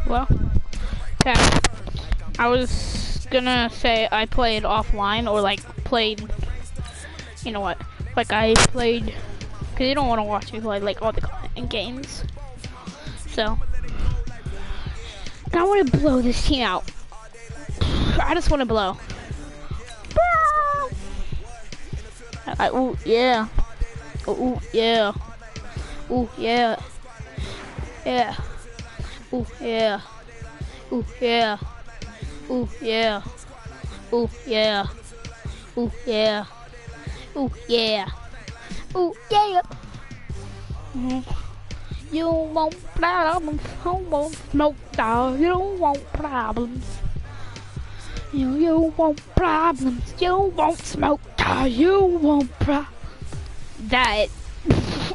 Well, okay. I was gonna say I played offline or like played, you know what, like I played, cause you don't want to watch me play like all the games. So, I want to blow this team out. I just want to blow. Ooh, yeah. Ooh, yeah. Ooh, yeah. Yeah. Ooh, yeah. Ooh, yeah. Ooh, yeah. Ooh, yeah. Ooh, yeah. Ooh, yeah. Ooh, yeah. You want problems, I won't smoke dog. You don't want problems. You want problems, you won't smoke dog. You want problems. That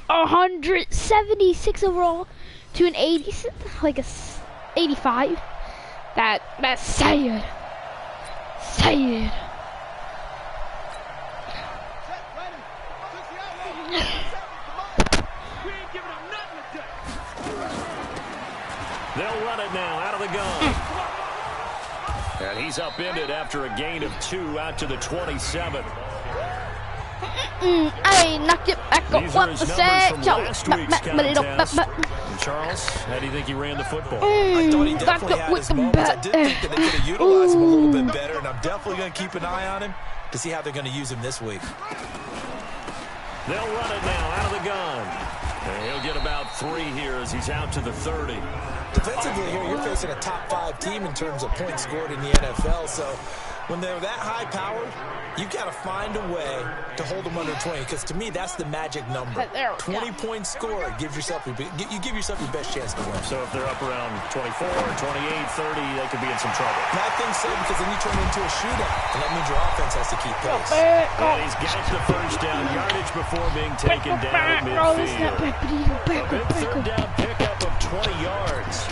176 overall to an 80, like a 85. That's sad. Sad. They'll run it now out of the gun. And he's upended after a gain of 2 out to the 27. I knocked it back up. These are his numbers from last week's contest. And Charles, how do you think he ran the football? I thought he definitely had his moments. I did think that they could have utilized him a little bit better, and I'm definitely going to keep an eye on him to see how they're going to use him this week. They'll run it now out of the gun. And he'll get about 3 here as he's out to the 30. Defensively here, you're facing a top 5 team in terms of points scored in the NFL, so when they're that high-powered, you got to find a way to hold them under 20, because to me, that's the magic number. 20 points scored gives yourself you give yourself your best chance to win. So if they're up around 24, 28, 30, they could be in some trouble. And I think so, because then you turn it into a shootout, and that means your offense has to keep pace. And he's got the first down yardage before being taken down at midfield. A big third down pickup of 20 yards.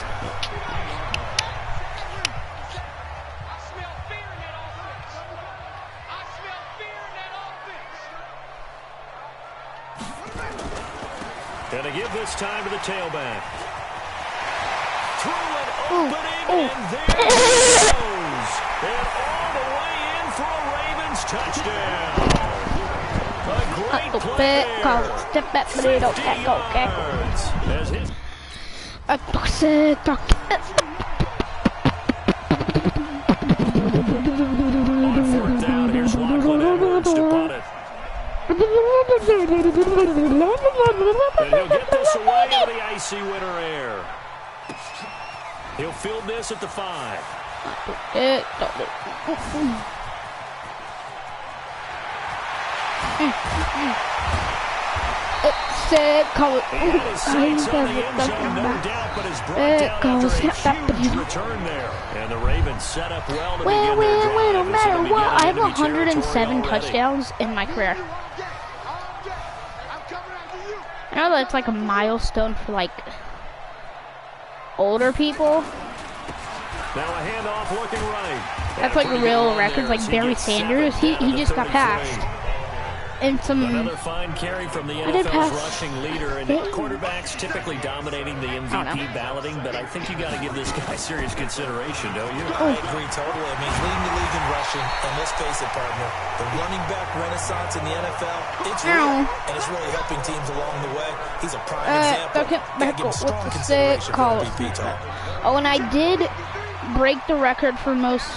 Going to give this time to the tailback. Through an opening, and there it goes. And all the way in for a Ravens touchdown. A great play there. Step back, but it don't go. On fourth down, here's Lachlan Edwards to punt it. And he'll get this away to the icy winter air. He'll field this at the 5. Call it. He had his sights on the end zone, no doubt, but has brought down after a huge return there. And the Ravens set up well to begin their drive. No matter what, I have 107 touchdowns in my career. I know that's like a milestone for like older people. Now a handoff looking right. That's like real records, like Barry Sanders. He just got passed. And some another fine carry from the NFL's rushing leader, and quarterbacks typically dominating the MVP balloting, but I think you got to give this guy serious consideration, don't you? I agree totally. I mean, leading the league in rushing, and let's face it, partner, the running back renaissance in the NFL, it's real, and it's really helping teams along the way. He's a prime example. Give him strong consideration for MVP talk. Oh, and I did break the record for most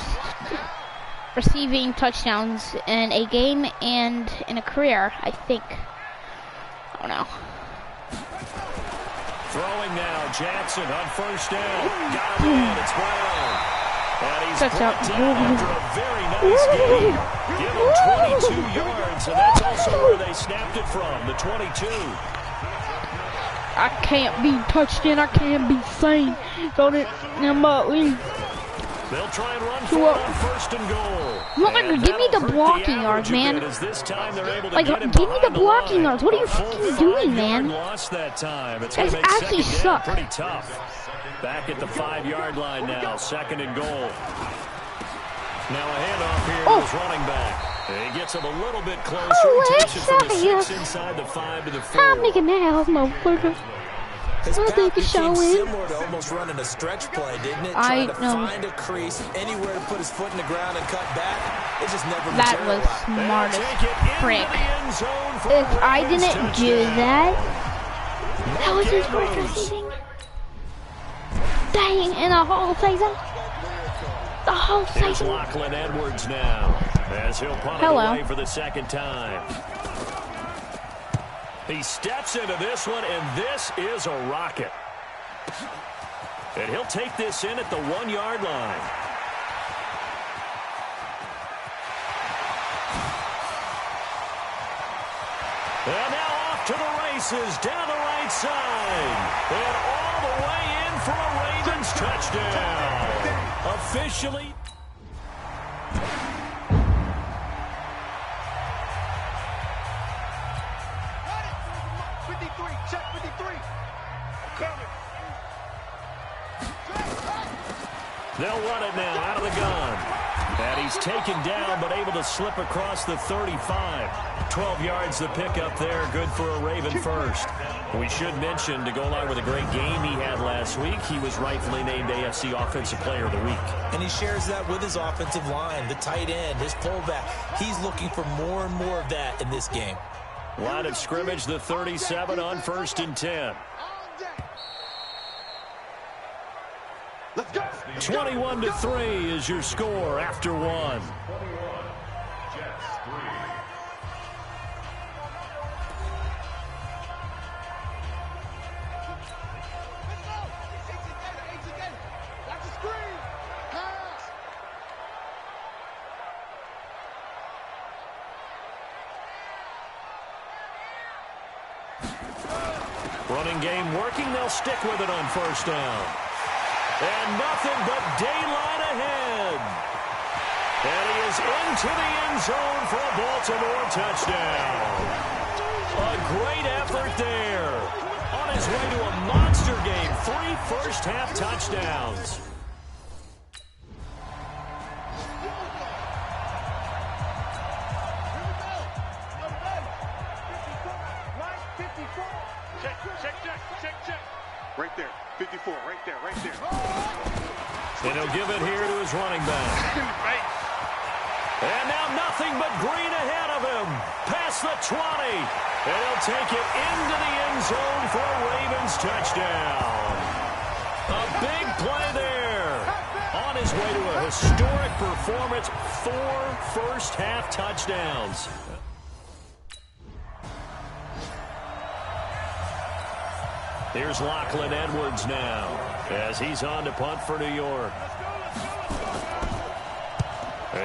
receiving touchdowns in a game and in a career, I think. I don't know. Throwing now, Jackson on first down. Got him in, it's Brown. And he's brought down after a very nice game. Give him 22 yards, and that's also where they snapped it from, the 22. I can't be touched in, I can't be seen. Don't it, They'll try and run for it on first and goal. And give me the blocking yards, man. Like, give me the blocking yards. What are you fucking doing, man? That actually sucks. Pretty tough. Back at the 5-yard line now, second and goal. Now a handoff here to his running back. He gets him a little bit closer. He takes it from the 6 inside the 5 to the 4. I'm making that, motherfucker. His I'll path take a became shot. similar to almost running a stretch play, didn't it? I Trying to know. find a crease, anywhere to put his foot in the ground and cut back. It just never That was materialized. smart as Take it into frick. the end zone for If a I Ravens didn't do touchdown. that, that was his Mark first Andrews. receiving. Dang, in the whole season. The whole Here's season. Lachlan Edwards now, as he'll punt it Hello. away for the second time. He steps into this one, and this is a rocket. And he'll take this in at the 1-yard line. And now off to the races, down the right side. And all the way in for a Ravens touchdown. Officially. They'll run it now out of the gun. And he's taken down, but able to slip across the 35. 12 yards to pick up there. Good for a Raven first. We should mention, to go along with a great game he had last week, he was rightfully named AFC Offensive Player of the Week. And he shares that with his offensive line, the tight end, his fullback. He's looking for more and more of that in this game. Line of scrimmage, the 37 on 1st and 10. 21-3 is your score after one. Running game working. They'll stick with it on 1st down. And nothing but daylight ahead. And he is into the end zone for a Baltimore touchdown. A great effort there. On his way to a monster game. 3 first-half touchdowns. Right there, 54, right there. And he'll give it here to his running back. And now nothing but green ahead of him. Past the 20. And he'll take it into the end zone for a Ravens touchdown. A big play there. On his way to a historic performance. 4 first-half touchdowns. Here's Lachlan Edwards now, as he's on to punt for New York.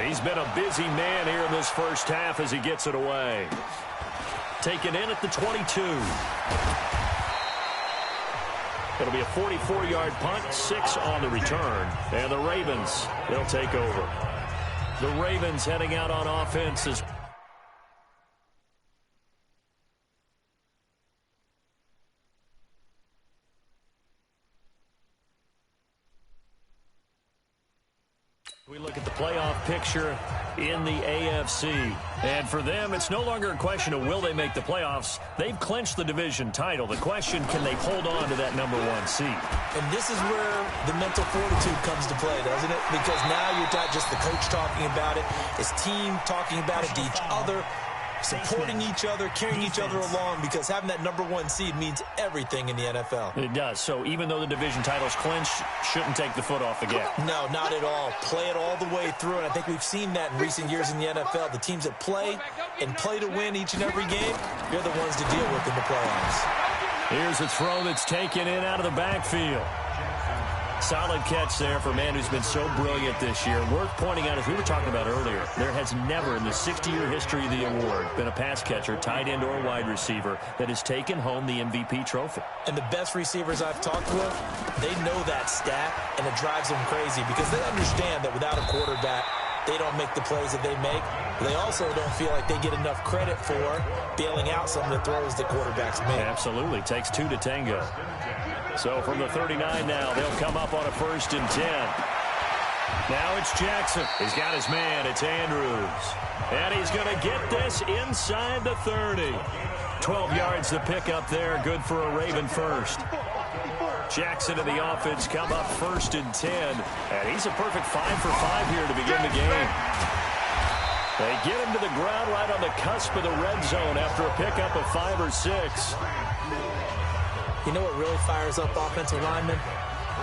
He's been a busy man here in this first half as he gets it away. Taken in at the 22. It'll be a 44-yard punt, 6 on the return. And the Ravens, they'll take over. The Ravens heading out on offense is... We look at the playoff picture in the AFC. And for them, it's no longer a question of will they make the playoffs. They've clinched the division title. The question, can they hold on to that #1 seed? And this is where the mental fortitude comes to play, doesn't it? Because now you're not just the coach talking about it, his team talking about it to each other, supporting each other, carrying each other along, because having that #1 seed means everything in the NFL. It does. So even though the division title's clinched, shouldn't take the foot off the gas. No, not at all. Play it all the way through, and I think we've seen that in recent years in the NFL. The teams that play and play to win each and every game, they're the ones to deal with in the playoffs. Here's a throw that's taken in out of the backfield. Solid catch there for a man who's been so brilliant this year. Worth pointing out, as we were talking about earlier, there has never in the 60-year history of the award been a pass catcher, tight end, or wide receiver that has taken home the MVP trophy. And the best receivers I've talked with, they know that stat, and it drives them crazy because they understand that without a quarterback, they don't make the plays that they make. They also don't feel like they get enough credit for bailing out some of the throws that quarterbacks make. Absolutely. Takes 2 to tango. So from the 39 now, they'll come up on a 1st and 10. Now it's Jackson. He's got his man. It's Andrews. And he's going to get this inside the 30. 12 yards to pick up there. Good for a Raven first. Jackson and the offense come up 1st and 10. And he's a perfect 5 for 5 here to begin the game. They get him to the ground right on the cusp of the red zone after a pickup of 5 or 6. You know what really fires up offensive linemen?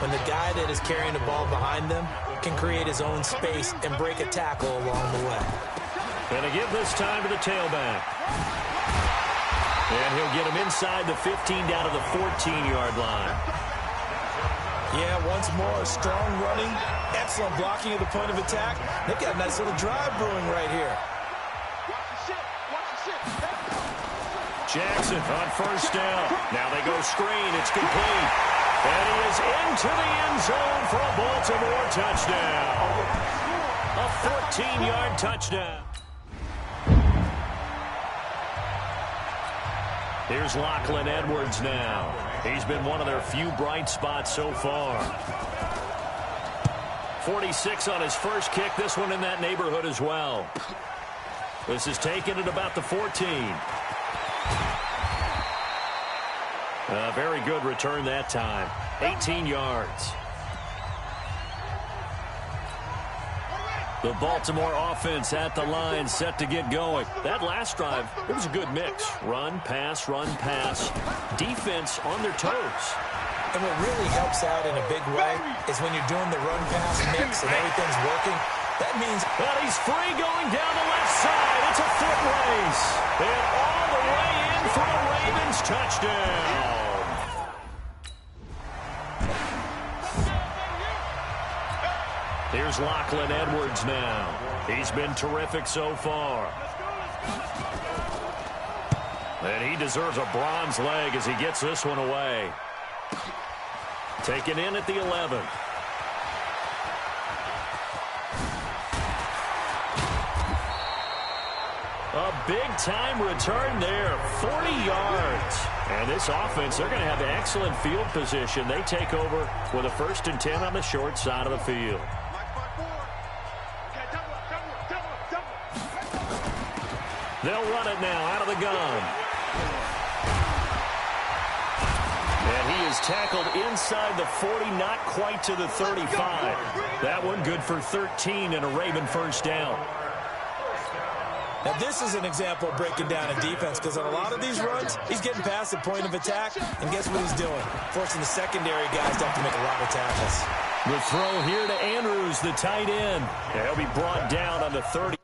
When the guy that is carrying the ball behind them can create his own space and break a tackle along the way. Going to give this time to the tailback. And he'll get him inside the 15 down to the 14-yard line. Yeah, once more, strong running, excellent blocking at the point of attack. They've got a nice little drive brewing right here. Jackson on 1st down. Now they go screen. It's complete. And he is into the end zone for a Baltimore touchdown. A 14-yard touchdown. Here's Lachlan Edwards now. He's been one of their few bright spots so far. 46 on his first kick. This one in that neighborhood as well. This is taken at about the 14. A very good return that time. 18 yards. The Baltimore offense at the line, set to get going. That last drive, it was a good mix. Run, pass, defense on their toes. And what really helps out in a big way is when you're doing the run-pass mix and everything's working. That means that he's free going down the left side. It's a foot race. And all the way in for a Ravens touchdown. Here's Lachlan Edwards now. He's been terrific so far. And he deserves a bronze leg as he gets this one away. Taken in at the 11. A big-time return there, 40 yards. And this offense, they're going to have excellent field position. They take over with a 1st and 10 on the short side of the field. They'll run it now out of the gun. And he is tackled inside the 40, not quite to the 35. That one good for 13 and a Raven 1st down. Now, this is an example of breaking down a defense because on a lot of these runs, he's getting past the point of attack, and guess what he's doing? Forcing the secondary guys to have to make a lot of tackles. The throw here to Andrews, the tight end. And he'll be brought down on the 30.